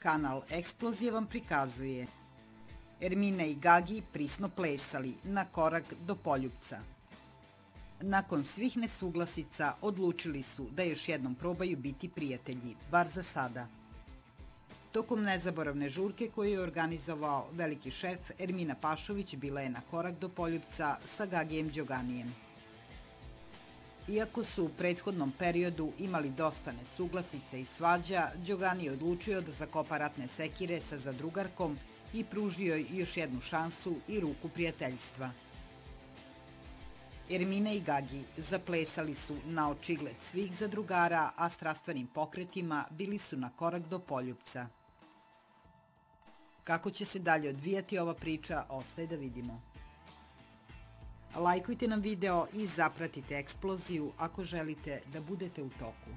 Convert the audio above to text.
Kanal Eksplozije vam prikazuje Ermina i Gagi prisno plesali na korak do Poljupca. Nakon svih nesuglasica odlučili su da još jednom probaju biti prijatelji, bar za sada. Tokom nezaboravne žurke koju je organizovao veliki šef, Ermina Pašović bila je na korak do Poljupca sa Gagijem Đoganijem. Iako su u prethodnom periodu imali dosta nesuglasica i svađa, Đogani je odlučio da zakopa ratne sekire sa zadrugarkom i pružio joj još jednu šansu i ruku prijateljstva. Ermina i Gagi zaplesali su na očigled svih zadrugara, a strastvenim pokretima bili su na korak do Poljupca. Kako će se dalje odvijati ova priča, ostaje da vidimo. Lajkujte nam video i zapratite Eksploziju ako želite da budete u toku.